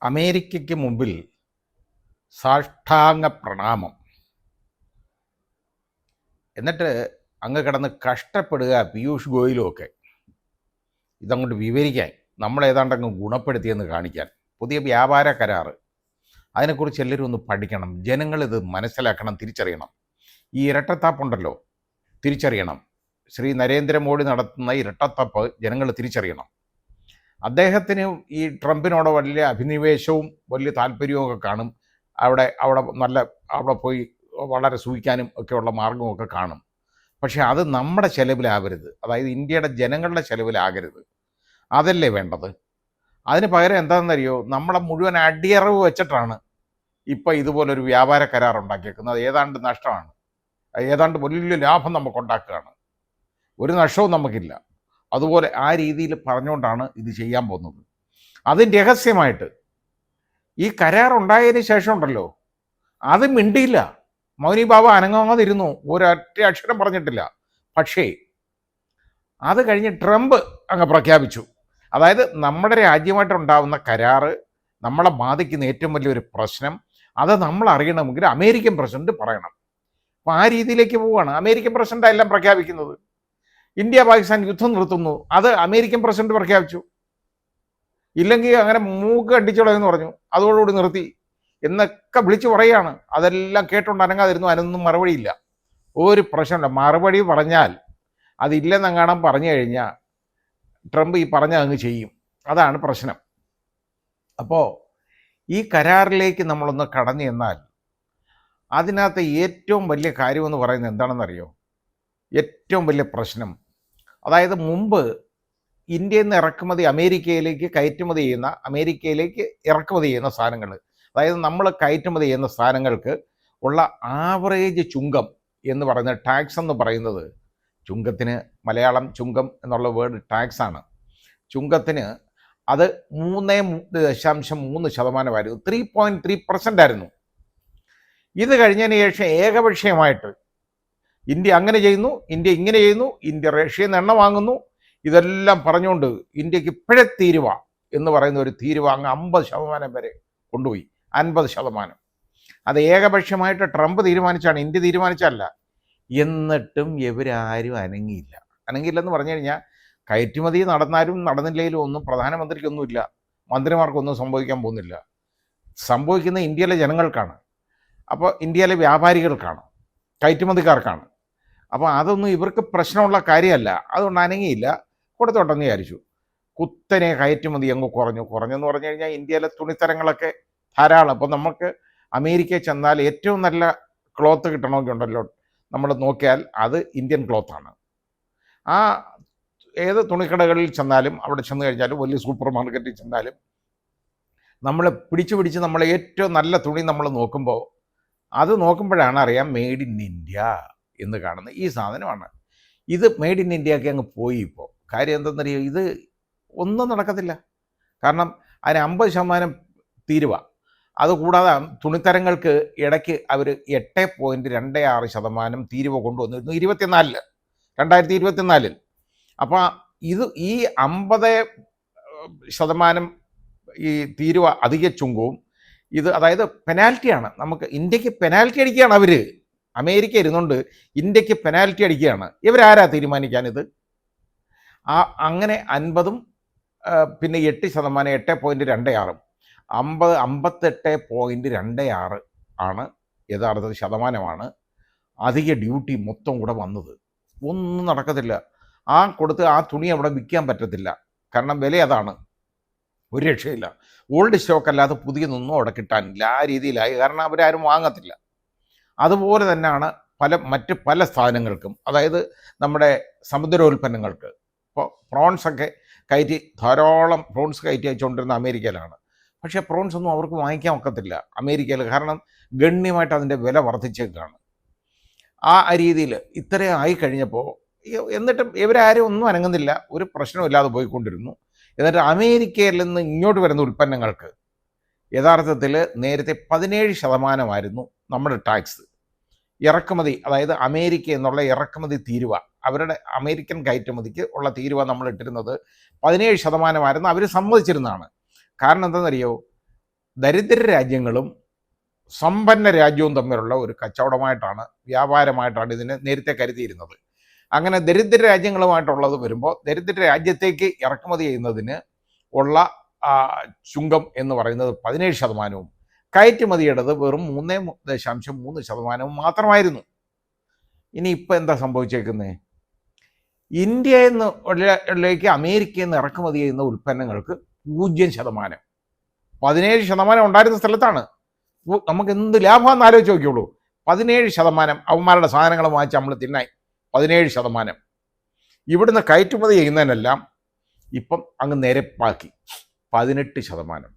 അമേരിക്കയ്ക്ക് മുമ്പിൽ സാഷ്ടാംഗ പ്രണാമം. എന്നിട്ട് അങ്ങ് കിടന്ന് കഷ്ടപ്പെടുക പീയൂഷ് ഗോയലും ഒക്കെ ഇതങ്ങോട്ട് വിവരിക്കാൻ, നമ്മളേതാണ്ടങ്ങ് ഗുണപ്പെടുത്തിയെന്ന് കാണിക്കാൻ. പുതിയ വ്യാപാര കരാറ്, അതിനെക്കുറിച്ച് എല്ലാവരും ഒന്ന് പഠിക്കണം. ജനങ്ങളിത് മനസ്സിലാക്കണം, തിരിച്ചറിയണം. ഈ ഇരട്ടത്താപ്പുണ്ടല്ലോ, തിരിച്ചറിയണം. ശ്രീ നരേന്ദ്രമോദി നടത്തുന്ന ഇരട്ടത്താപ്പ് ജനങ്ങൾ തിരിച്ചറിയണം. അദ്ദേഹത്തിന് ഈ ട്രംപിനോട് വലിയ അഭിനിവേശവും വലിയ താല്പര്യവും ഒക്കെ കാണും. അവിടെ അവിടെ പോയി വളരെ സൂഹിക്കാനും ഒക്കെയുള്ള മാർഗമൊക്കെ കാണും. പക്ഷേ അത് നമ്മുടെ ചെലവിലാവരുത്, അതായത് ഇന്ത്യയുടെ ജനങ്ങളുടെ ചെലവിലാകരുത്. അതല്ലേ വേണ്ടത്. അതിന് പകരം എന്താണെന്നറിയോ, നമ്മളെ മുഴുവൻ അടിയറവ് വെച്ചിട്ടാണ് ഇപ്പം ഇതുപോലൊരു വ്യാപാര കരാർ ഉണ്ടാക്കിയേക്കുന്നത്. ഏതാണ്ട് നഷ്ടമാണ്, ഏതാണ്ട് വലിയ ലാഭം നമുക്കുണ്ടാക്കുകയാണ്. ഒരു നഷ്ടവും നമുക്കില്ല. അതുപോലെ ആ രീതിയിൽ പറഞ്ഞുകൊണ്ടാണ് ഇത് ചെയ്യാൻ പോകുന്നത്. അതും രഹസ്യമായിട്ട്. ഈ കരാർ ഉണ്ടായതിന് ശേഷം ഉണ്ടല്ലോ, അത് മിണ്ടിയില്ല. മൗനി ബാബ അനങ്ങാതിരുന്നു, ഒരൊറ്റ അക്ഷരം പറഞ്ഞിട്ടില്ല. പക്ഷേ അത് കഴിഞ്ഞ് ട്രംപ് അങ്ങ് പ്രഖ്യാപിച്ചു. അതായത് നമ്മുടെ രാജ്യമായിട്ടുണ്ടാവുന്ന കരാറ് നമ്മളെ ബാധിക്കുന്ന ഏറ്റവും വലിയൊരു പ്രശ്നം, അത് നമ്മൾ അറിയണമെങ്കിൽ അമേരിക്കൻ പ്രസിഡന്റ് പറയണം. അപ്പോൾ ആ രീതിയിലേക്ക് പോവുകയാണ്. അമേരിക്കൻ പ്രസിഡന്റ് എല്ലാം പ്രഖ്യാപിക്കുന്നത്. ഇന്ത്യ പാകിസ്ഥാൻ യുദ്ധം നിർത്തുന്നു, അത് അമേരിക്കൻ പ്രസിഡന്റ് പ്രഖ്യാപിച്ചു. ഇല്ലെങ്കിൽ അങ്ങനെ മൂക്ക് അടിച്ചോളെന്ന് പറഞ്ഞു, അതോടുകൂടി നിർത്തി എന്നൊക്കെ വിളിച്ചു പറയുകയാണ്. അതെല്ലാം കേട്ടുകൊണ്ട് അനങ്ങാതിരുന്നു. അതിനൊന്നും മറുപടിയില്ല, ഒരു പ്രശ്നമില്ല. മറുപടി പറഞ്ഞാൽ അതില്ലെന്നെങ്ങാണം പറഞ്ഞു കഴിഞ്ഞാൽ ട്രംപ് ഈ പറഞ്ഞ അങ്ങ് ചെയ്യും. അതാണ് പ്രശ്നം. അപ്പോൾ ഈ കരാറിലേക്ക് നമ്മളൊന്ന് കടന്നു ചെന്നാൽ അതിനകത്ത് ഏറ്റവും വലിയ കാര്യമെന്ന് പറയുന്നത് എന്താണെന്നറിയോ? ഏറ്റവും വലിയ പ്രശ്നം, അതായത് മുമ്പ് ഇന്ത്യയിൽ നിന്ന് ഇറക്കുമതി അമേരിക്കയിലേക്ക് കയറ്റുമതി ചെയ്യുന്ന, അമേരിക്കയിലേക്ക് ഇറക്കുമതി ചെയ്യുന്ന സാധനങ്ങൾ, അതായത് നമ്മൾ കയറ്റുമതി ചെയ്യുന്ന സാധനങ്ങൾക്ക് ഉള്ള ആവറേജ് ചുങ്കം എന്ന് പറയുന്നത്, ടാക്സ് എന്ന് പറയുന്നത്, ചുങ്കത്തിന് മലയാളം ചുങ്കം എന്നുള്ള വേർഡ് ടാക്സ് ആണ്. ചുങ്കത്തിന് അത് 3.3% 3.3% ആയിരുന്നു. ഇത് കഴിഞ്ഞതിന് ശേഷം ഏകപക്ഷീയമായിട്ട് ഇന്ത്യ അങ്ങനെ ചെയ്യുന്നു, ഇന്ത്യ ഇങ്ങനെ ചെയ്യുന്നു, ഇന്ത്യ റഷ്യയിൽ നിന്ന് എണ്ണ വാങ്ങുന്നു, ഇതെല്ലാം പറഞ്ഞുകൊണ്ട് ഇന്ത്യക്ക് ഇപ്പോഴേ തീരുവ എന്ന് പറയുന്ന ഒരു തീരുവ അങ്ങ് 50% വരെ കൊണ്ടുപോയി. 50%. അത് ഏകപക്ഷമായിട്ട് ട്രംപ് തീരുമാനിച്ചാണ്, ഇന്ത്യ തീരുമാനിച്ചല്ല. എന്നിട്ടും ഇവരാരും അനങ്ങിയില്ലെന്ന് പറഞ്ഞു കഴിഞ്ഞാൽ, കയറ്റുമതി നടന്നാലും നടന്നില്ലെങ്കിലും ഒന്നും പ്രധാനമന്ത്രിക്കൊന്നുമില്ല, മന്ത്രിമാർക്കൊന്നും സംഭവിക്കാൻ പോകുന്നില്ല. സംഭവിക്കുന്ന ഇന്ത്യയിലെ ജനങ്ങൾക്കാണ്. അപ്പോൾ ഇന്ത്യയിലെ വ്യാപാരികൾക്കാണ്, കയറ്റുമതിക്കാർക്കാണ്. അപ്പോൾ അതൊന്നും ഇവർക്ക് പ്രശ്നമുള്ള കാര്യമല്ല. അതുകൊണ്ട് അനങ്ങിയില്ല, കൊടുത്തോട്ടെന്ന് വിചാരിച്ചു. കുത്തനെ കയറ്റുമതി അങ്ങ് കുറഞ്ഞെന്ന് പറഞ്ഞു കഴിഞ്ഞാൽ ഇന്ത്യയിലെ തുണിത്തരങ്ങളൊക്കെ ധാരാളം. അപ്പോൾ നമുക്ക് അമേരിക്കയിൽ ചെന്നാൽ ഏറ്റവും നല്ല ക്ലോത്ത് കിട്ടണമെങ്കിൽ ഉണ്ടല്ലോ, നമ്മൾ നോക്കിയാൽ അത് ഇന്ത്യൻ ക്ലോത്താണ്. ആ ഏത് തുണിക്കടകളിൽ ചെന്നാലും, അവിടെ ചെന്ന് കഴിഞ്ഞാലും, വലിയ സൂപ്പർ മാർക്കറ്റിൽ ചെന്നാലും നമ്മൾ പിടിച്ച് നമ്മൾ ഏറ്റവും നല്ല തുണി നമ്മൾ നോക്കുമ്പോൾ, അത് നോക്കുമ്പോഴാണ് അറിയാം മെയ്ഡ് ഇൻ ഇന്ത്യ എന്ന് കാണുന്നത് ഈ സാധനമാണ്. ഇത് മെയ്ഡ് ഇൻ ഇന്ത്യയൊക്കെ അങ്ങ് പോയി. ഇപ്പോൾ കാര്യം എന്തെന്നറിയോ, ഇത് ഒന്നും നടക്കത്തില്ല. കാരണം അതിന് 50% തീരുവ. അതുകൂടാതെ തുണിത്തരങ്ങൾക്ക് ഇടയ്ക്ക് അവർ 8.26% തീരുവ കൊണ്ടുവന്നിരുന്നു 2024. അപ്പോൾ ഈ 50% ഈ തീരുവ അധിക ചുങ്കവും ഇത്, അതായത് പെനാൽറ്റിയാണ്. നമുക്ക് ഇന്ത്യക്ക് പെനാൽറ്റി അടിക്കുകയാണ് അവർ. അമേരിക്ക ഇരുന്നുകൊണ്ട് ഇന്ത്യക്ക് പെനാൽറ്റി അടിക്കുകയാണ്. ഇവരാരാ തീരുമാനിക്കാനിത്? അങ്ങനെ 50-ഉം പിന്നെ 8%, 8.26, 58.26 ആണ് യഥാർത്ഥ ശതമാനമാണ് അധിക ഡ്യൂട്ടി മൊത്തം കൂടെ വന്നത്. ഒന്നും നടക്കത്തില്ല. കൊടുത്ത് ആ തുണി അവിടെ വിൽക്കാൻ പറ്റത്തില്ല. കാരണം വില അതാണ്, ഒരു രക്ഷയില്ല. ഓൾഡ് സ്റ്റോക്ക് അല്ലാതെ പുതിയതൊന്നും അവിടെ കിട്ടാനില്ല. ആ രീതിയിലായി. കാരണം അവരാരും വാങ്ങത്തില്ല. അതുപോലെ തന്നെയാണ് മറ്റ് പല സാധനങ്ങൾക്കും. അതായത് നമ്മുടെ സമുദ്രോൽപ്പന്നങ്ങൾക്ക്, ഇപ്പോൾ പ്രോൺസൊക്കെ ധാരാളം പ്രോൺസ് കയറ്റി അയച്ചുകൊണ്ടിരുന്ന അമേരിക്കയിലാണ്. പക്ഷേ പ്രോൺസ് ഒന്നും അവർക്ക് വാങ്ങിക്കാൻ ഒക്കത്തില്ല അമേരിക്കയിൽ. കാരണം ഗണ്യമായിട്ട് അതിൻ്റെ വില വർദ്ധിച്ചേക്കാണ്. ആ രീതിയിൽ ഇത്രയും ആയി കഴിഞ്ഞപ്പോൾ എന്നിട്ടും ഇവരാരും ഒന്നും അനങ്ങുന്നില്ല, ഒരു പ്രശ്നമില്ലാതെ പോയിക്കൊണ്ടിരുന്നു. എന്നിട്ട് അമേരിക്കയിൽ നിന്ന് ഇങ്ങോട്ട് വരുന്ന ഉൽപ്പന്നങ്ങൾക്ക് യഥാർത്ഥത്തിൽ നേരത്തെ 17% നമ്മുടെ ടാക്സ് ഇറക്കുമതി, അതായത് അമേരിക്ക എന്നുള്ള ഇറക്കുമതി തീരുവ, അവരുടെ അമേരിക്കൻ കയറ്റുമതിക്ക് ഉള്ള തീരുവ നമ്മൾ ഇട്ടിരുന്നത് 17% അവർ സമ്മതിച്ചിരുന്നതാണ്. കാരണം എന്താണെന്നറിയോ, ദരിദ്ര രാജ്യങ്ങളും സമ്പന്ന രാജ്യവും തമ്മിലുള്ള ഒരു കച്ചവടമായിട്ടാണ്, വ്യാപാരമായിട്ടാണ് ഇതിനെ നേരത്തെ കരുതിയിരുന്നത്. അങ്ങനെ ദരിദ്ര രാജ്യങ്ങളുമായിട്ടുള്ളത് വരുമ്പോൾ ദരിദ്ര രാജ്യത്തേക്ക് ഇറക്കുമതി ചെയ്യുന്നതിന് ഉള്ള ചുങ്കം എന്ന് പറയുന്നത് 17%, കയറ്റുമതിയുടേത് വെറും 3.3% മാത്രമായിരുന്നു. ഇനി ഇപ്പം എന്താ സംഭവിച്ചേക്കുന്നത്? ഇന്ത്യയിൽ നിന്നിലേക്ക് അമേരിക്കയിൽ നിന്ന് ഇറക്കുമതി ചെയ്യുന്ന ഉൽപ്പന്നങ്ങൾക്ക് 0%. 17% ഉണ്ടായിരുന്ന സ്ഥലത്താണ് നമുക്ക് എന്ത് ലാഭമാണെന്ന് ആലോചിച്ച് നോക്കിയുള്ളൂ. 17% അവന്മാരുടെ സാധനങ്ങൾ വാങ്ങിച്ച് നമ്മൾ തിന്നായി. 17%. ഇവിടുന്ന് കയറ്റുമതി ചെയ്യുന്നതിനെല്ലാം ഇപ്പം അങ്ങ് നിരപ്പാക്കി 18%.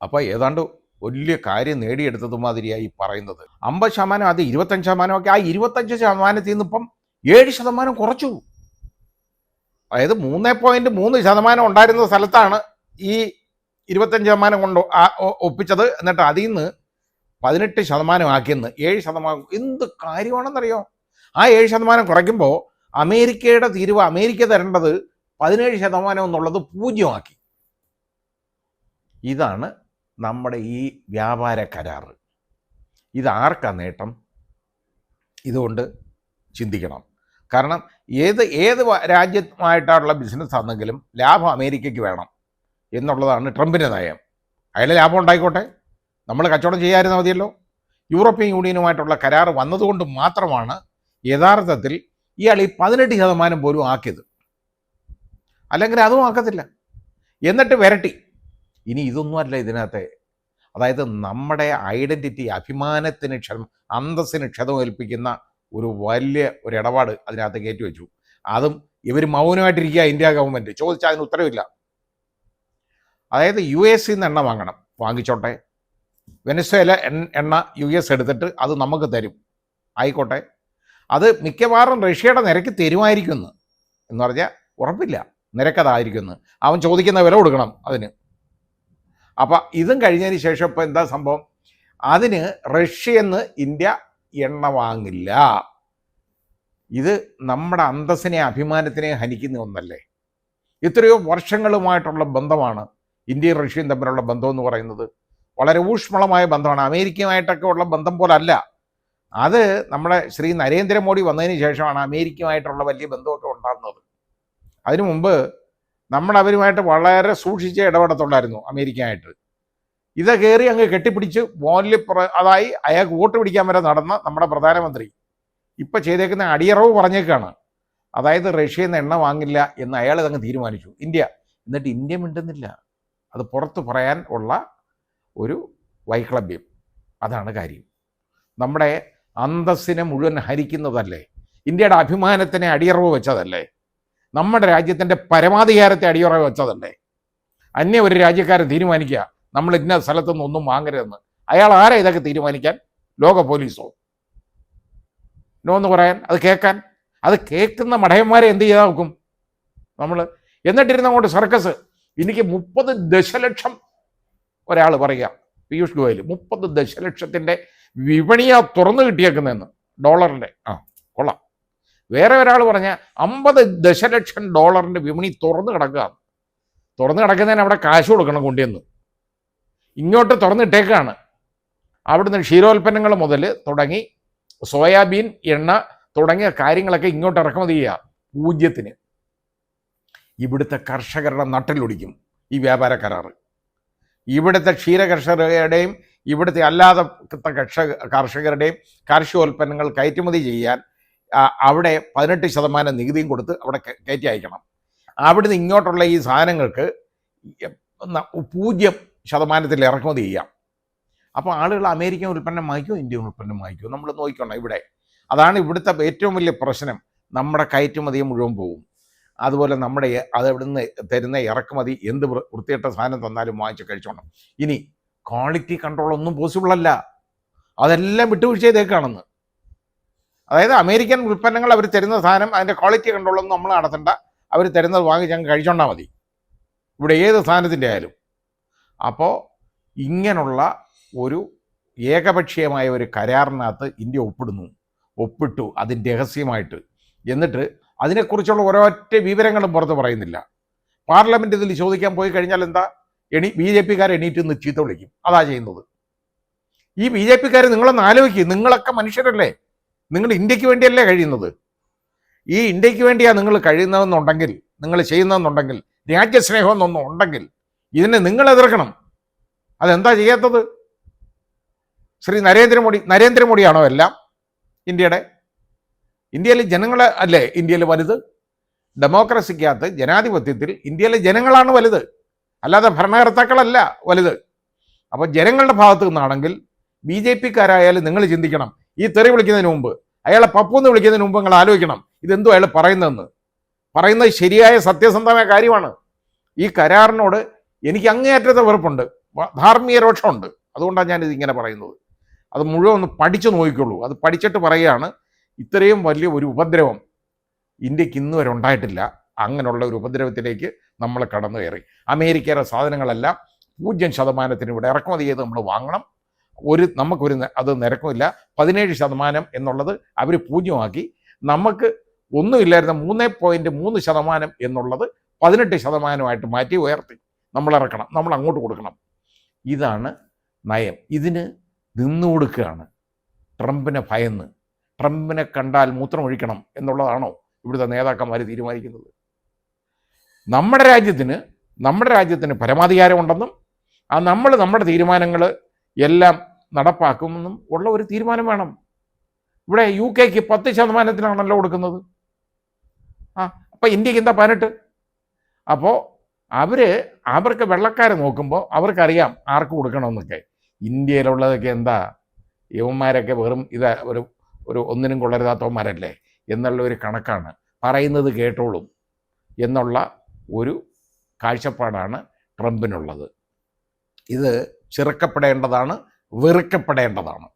അപ്പോൾ ഏതാണ്ട് വലിയ കാര്യം നേടിയെടുത്തത് മാതിരിയായി പറയുന്നത്. 50% അത് 25% ഒക്കെ. ആ 25%ത്തിൽ നിന്ന് ഇപ്പം 7% കുറച്ചു. അതായത് 3.3% ഉണ്ടായിരുന്ന സ്ഥലത്താണ് ഈ 25% കൊണ്ട് ഒപ്പിച്ചത്. എന്നിട്ട് അതിൽ നിന്ന് 18% ആക്കിയെന്ന് 7%. എന്ത് കാര്യമാണെന്നറിയോ? ആ 7% കുറയ്ക്കുമ്പോൾ അമേരിക്കയുടെ തീരുവ അമേരിക്ക തരേണ്ടത് 17% എന്നുള്ളത് 0 ഇതാണ് നമ്മുടെ ഈ വ്യാപാര കരാർ. ഇതാർക്കാ നേട്ടം? ഇതുകൊണ്ട് ചിന്തിക്കണം. കാരണം ഏത് രാജ്യമായിട്ടുള്ള ബിസിനസ് ആണെങ്കിലും ലാഭം അമേരിക്കയ്ക്ക് വേണം എന്നുള്ളതാണ് ട്രംപിൻ്റെ നയം. അയാൾ ലാഭം ഉണ്ടായിക്കോട്ടെ, നമ്മൾ കച്ചവടം ചെയ്യാതിരുന്നാൽ മതിയല്ലോ. യൂറോപ്യൻ യൂണിയനുമായിട്ടുള്ള കരാർ വന്നതുകൊണ്ട് മാത്രമാണ് യഥാർത്ഥത്തിൽ ഇയാൾ ഈ 18% പോലും ആക്കിയത്. അല്ലെങ്കിൽ അതും ആക്കത്തില്ല. എന്നിട്ട് വരട്ടി. ഇനി ഇതൊന്നുമല്ല ഇതിനകത്തെ. അതായത് നമ്മുടെ ഐഡൻറ്റിറ്റി, അഭിമാനത്തിന് അന്തസ്സിന് ക്ഷതമേൽപ്പിക്കുന്ന ഒരു വലിയ ഒരു ഇടപാട് അതിനകത്ത് കയറ്റി വെച്ചു. അതും ഇവർ മൗനമായിട്ടിരിക്കുക. ഇന്ത്യ ഗവൺമെൻറ് ചോദിച്ചാൽ അതിന് ഉത്തരവില്ല. അതായത് US നിന്ന് എണ്ണ വാങ്ങിച്ചോട്ടെ, വെനസ്വേല എണ്ണ US എടുത്തിട്ട് അത് നമുക്ക് തരും, ആയിക്കോട്ടെ. അത് മിക്കവാറും റഷ്യയുടെ നിരക്ക് തരുമായിരിക്കുന്നു എന്ന് പറഞ്ഞാൽ ഉറപ്പില്ല, നിരക്കതായിരിക്കുന്നു. അവൻ ചോദിക്കുന്ന വില കൊടുക്കണം അതിന്. അപ്പം ഇതും കഴിഞ്ഞതിന് ശേഷം ഇപ്പം എന്താ സംഭവം? അതിന് റഷ്യയിൽ നിന്ന് ഇന്ത്യ എണ്ണ വാങ്ങില്ല. ഇത് നമ്മുടെ അന്തസ്സിനെ അഭിമാനത്തിനെ ഹനിക്കുന്ന ഒന്നല്ലേ? എത്രയോ വർഷങ്ങളുമായിട്ടുള്ള ബന്ധമാണ് ഇന്ത്യയും റഷ്യയും തമ്മിലുള്ള ബന്ധം എന്ന് പറയുന്നത്. വളരെ ഊഷ്മളമായ ബന്ധമാണ്. അമേരിക്കയുമായിട്ടൊക്കെ ഉള്ള ബന്ധം പോലല്ല. അത് നമ്മുടെ ശ്രീ നരേന്ദ്രമോദി വന്നതിന് ശേഷമാണ് അമേരിക്കയുമായിട്ടുള്ള വലിയ ബന്ധമൊക്കെ ഉണ്ടാകുന്നത്. അതിനു മുമ്പ് നമ്മൾ അവരുമായിട്ട് വളരെ സൂക്ഷിച്ച് ഇടപെടത്തുള്ളായിരുന്നു അമേരിക്കയായിട്ട്. ഇത് കയറി അങ്ങ് കെട്ടിപ്പിടിച്ച് അതായി അയാൾക്ക് വോട്ട് പിടിക്കാൻ വരെ നടന്ന നമ്മുടെ പ്രധാനമന്ത്രി ഇപ്പം ചെയ്തേക്കുന്ന അടിയറവ് പറഞ്ഞേക്കാണ്. അതായത് റഷ്യയിൽ നിന്ന് എണ്ണ വാങ്ങില്ല എന്ന് അയാൾ ഇതങ്ങ് തീരുമാനിച്ചു, ഇന്ത്യ. എന്നിട്ട് ഇന്ത്യ മിണ്ടുന്നില്ല. അത് പുറത്ത് പറയാൻ ഉള്ള ഒരു വൈക്ലഭ്യം. അതാണ് കാര്യം. നമ്മുടെ അന്തസ്സിനെ മുഴുവൻ ഹരിക്കുന്നതല്ലേ? ഇന്ത്യയുടെ അഭിമാനത്തിനെ അടിയറവ് വെച്ചതല്ലേ? നമ്മുടെ രാജ്യത്തിൻ്റെ പരമാധികാരത്തെ അടിയറവ് വെച്ചതല്ലേ? അന്യ ഒരു രാജ്യക്കാരൻ തീരുമാനിക്കുക നമ്മൾ ഇന്ന സ്ഥലത്തുനിന്ന് ഒന്നും വാങ്ങരുതെന്ന്. അയാൾ ആരാ ഇതൊക്കെ തീരുമാനിക്കാൻ? ലോക പോലീസോ? നോ എന്ന് പറയാൻ? അത് കേൾക്കുന്ന മടയന്മാരെ എന്ത് ചെയ്താൽ നോക്കും നമ്മൾ? എന്നിട്ടിരുന്ന അങ്ങോട്ട് സർക്കസ്. എനിക്ക് 30 ദശലക്ഷം ഒരാൾ പറയുക, പീയൂഷ് ഗോയൽ 30 ദശലക്ഷത്തിൻ്റെ വിപണിയാ തുറന്നു കിട്ടിയേക്കുന്നതെന്ന്, ഡോളറിൻ്റെ. കൊള്ളാം. വേറെ ഒരാൾ പറഞ്ഞ 50 ദശലക്ഷം ഡോളറിൻ്റെ വിപണി തുറന്നു കിടക്കുന്നതിന് അവിടെ കാശ് കൊടുക്കണം കൊണ്ടുവന്ന്. ഇങ്ങോട്ട് തുറന്നിട്ടേക്കാണ്. അവിടുന്ന് ക്ഷീരോൽപ്പന്നങ്ങൾ മുതൽ തുടങ്ങി സോയാബീൻ എണ്ണ തുടങ്ങിയ കാര്യങ്ങളൊക്കെ ഇങ്ങോട്ട് ഇറക്കുമതി ചെയ്യുക 0. ഇവിടുത്തെ കർഷകരുടെ നട്ടിലൊടിക്കും ഈ വ്യാപാര കരാർ. ഇവിടുത്തെ ക്ഷീരകർഷകരുടെയും ഇവിടുത്തെ അല്ലാതെ കർഷകരുടെയും കാർഷികോൽപ്പന്നങ്ങൾ കയറ്റുമതി ചെയ്യാൻ അവിടെ 18% നികുതിയും കൊടുത്ത് അവിടെ കയറ്റി അയക്കണം. അവിടുന്ന് ഇങ്ങോട്ടുള്ള ഈ സാധനങ്ങൾക്ക് 0% ഇറക്കുമതി ചെയ്യാം. അപ്പോൾ ആളുകൾ അമേരിക്കൻ ഉൽപ്പന്നം വാങ്ങിക്കുമോ ഇന്ത്യൻ ഉൽപ്പന്നം വാങ്ങിക്കുമോ? നമ്മൾ നോക്കണം ഇവിടെ. അതാണ് ഇവിടുത്തെ ഏറ്റവും വലിയ പ്രശ്നം. നമ്മുടെ കയറ്റുമതിയും മുഴുവൻ പോകും. അതുപോലെ നമ്മുടെ അവിടുന്ന് തരുന്ന ഇറക്കുമതി എന്ത് വൃത്തികെട്ട സാധനം തന്നാലും വാങ്ങിച്ച് കഴിച്ചോണം. ഇനി ക്വാളിറ്റി കൺട്രോൾ ഒന്നും പോസിബിൾ അല്ല. അതെല്ലാം വിട്ടുവീഴ്ച ചെയ്തേക്കാണെന്ന്. അതായത് അമേരിക്കൻ ഉൽപ്പന്നങ്ങൾ അവർ തരുന്ന സാധനം അതിൻ്റെ ക്വാളിറ്റി കൺട്രോളൊന്നും നമ്മൾ നടത്തണ്ട. അവർ തരുന്നത് വാങ്ങിച്ച് ഞങ്ങൾ കഴിച്ചോണ്ടാൽ മതി, ഇവിടെ ഏത് സാധനത്തിൻ്റെ ആയാലും. അപ്പോൾ ഇങ്ങനെയുള്ള ഒരു ഏകപക്ഷീയമായ ഒരു കരാറിനകത്ത് ഇന്ത്യ ഒപ്പിട്ടു അതിന് രഹസ്യമായിട്ട്. എന്നിട്ട് അതിനെക്കുറിച്ചുള്ള ഒരൊറ്റ വിവരങ്ങളും പുറത്ത് പറയുന്നില്ല. പാർലമെൻറ്റ് ഇതിൽ ചോദിക്കാൻ പോയി കഴിഞ്ഞാൽ എന്താ? ബി ജെ പിക്കാർ എണീറ്റ് നിന്ന് ചീത്ത വിളിക്കും. അതാ ചെയ്യുന്നത്. ഈ ബി ജെ പിക്കാർ നിങ്ങളൊന്ന് ആലോചിക്കും. നിങ്ങളൊക്കെ മനുഷ്യരല്ലേ? നിങ്ങൾ ഇന്ത്യക്ക് വേണ്ടിയല്ലേ കഴിയുന്നത്? ഈ ഇന്ത്യക്ക് വേണ്ടിയാണ് നിങ്ങൾ കഴിയുന്നതെന്നുണ്ടെങ്കിൽ, നിങ്ങൾ ചെയ്യുന്നതെന്നുണ്ടെങ്കിൽ, രാജ്യസ്നേഹം എന്നൊന്നും ഉണ്ടെങ്കിൽ ഇതിനെ നിങ്ങൾ എതിർക്കണം. അതെന്താ ചെയ്യാത്തത്? ശ്രീ നരേന്ദ്രമോദിയാണോ എല്ലാം ഇന്ത്യയിൽ ജനങ്ങളെ അല്ലേ ഇന്ത്യയിൽ വലുത്? ഡെമോക്രസിക്കകത്ത്, ജനാധിപത്യത്തിൽ ഇന്ത്യയിലെ ജനങ്ങളാണ് വലുത്, അല്ലാതെ ഭരണകർത്താക്കളല്ല വലുത്. അപ്പോൾ ജനങ്ങളുടെ ഭാഗത്തു നിന്നാണെങ്കിൽ ബി ജെ പിക്കാരായാലും നിങ്ങൾ ചിന്തിക്കണം. ഈ തെറി വിളിക്കുന്നതിന് മുമ്പ്, അയാളെ പപ്പൂന്ന് വിളിക്കുന്നതിന് മുമ്പ് നിങ്ങൾ ആലോചിക്കണം ഇതെന്തോ അയാൾ പറയുന്നതെന്ന്. പറയുന്നത് ശരിയായ സത്യസന്ധമായ കാര്യമാണ്. ഈ കരാറിനോട് എനിക്ക് അങ്ങേയറ്റത്തെ വെറുപ്പുണ്ട്, ധാർമ്മിക രോഷമുണ്ട്. അതുകൊണ്ടാണ് ഞാനിത് ഇങ്ങനെ പറയുന്നത്. അത് മുഴുവൻ ഒന്ന് പഠിച്ചു നോക്കിക്കോളൂ. അത് പഠിച്ചിട്ട് പറയുകയാണ്, ഇത്രയും വലിയ ഒരു ഉപദ്രവം ഇന്ത്യക്ക് ഇന്ന് വരെ ഉണ്ടായിട്ടില്ല. അങ്ങനെയുള്ള ഒരു ഉപദ്രവത്തിലേക്ക് നമ്മൾ കടന്നു കയറി. അമേരിക്കയുടെ സാധനങ്ങളെല്ലാം 0% ഇവിടെ ഇറക്കുമതി ചെയ്ത് നമ്മൾ വാങ്ങണം. നമുക്കൊരു അത് നിരക്കുമില്ല. 17% എന്നുള്ളത് അവർ 0 നമുക്ക് ഒന്നുമില്ലായിരുന്ന 3.3% എന്നുള്ളത് 18% മാറ്റി ഉയർത്തി നമ്മൾ ഇറക്കണം, നമ്മൾ അങ്ങോട്ട് കൊടുക്കണം. ഇതാണ് നയം. ഇതിന് നിന്നു കൊടുക്കുകയാണ് ട്രംപിനെ ഭയന്ന്. ട്രംപിനെ കണ്ടാൽ മൂത്രമൊഴിക്കണം എന്നുള്ളതാണോ ഇവിടുത്തെ നേതാക്കന്മാർ തീരുമാനിക്കുന്നത്? നമ്മുടെ രാജ്യത്തിന് പരമാധികാരമുണ്ടെന്നും നമ്മുടെ തീരുമാനങ്ങൾ എല്ലാം നടപ്പാക്കുമെന്നും ഉള്ള ഒരു തീരുമാനം വേണം. ഇവിടെ UK 10%-നാണല്ലോ കൊടുക്കുന്നത്. അപ്പം ഇന്ത്യക്ക് എന്താ 18? അപ്പോൾ അവർക്ക് വെള്ളക്കാരെ നോക്കുമ്പോൾ അവർക്കറിയാം ആർക്ക് കൊടുക്കണമെന്നൊക്കെ. ഇന്ത്യയിലുള്ളതൊക്കെ എന്താ, യവന്മാരൊക്കെ വെറും ഒരു ഒന്നിനും കൊള്ളരുതാത്തവന്മാരല്ലേ എന്നുള്ള ഒരു കണക്കാണ്. പറയുന്നത് കേട്ടോളും എന്നുള്ള ഒരു കാഴ്ചപ്പാടാണ് ട്രംപിനുള്ളത്. ഇത് ചെറുക്കപ്പെടേണ്ടതാണ്, വെറുക്കപ്പെടേണ്ടതാണ്.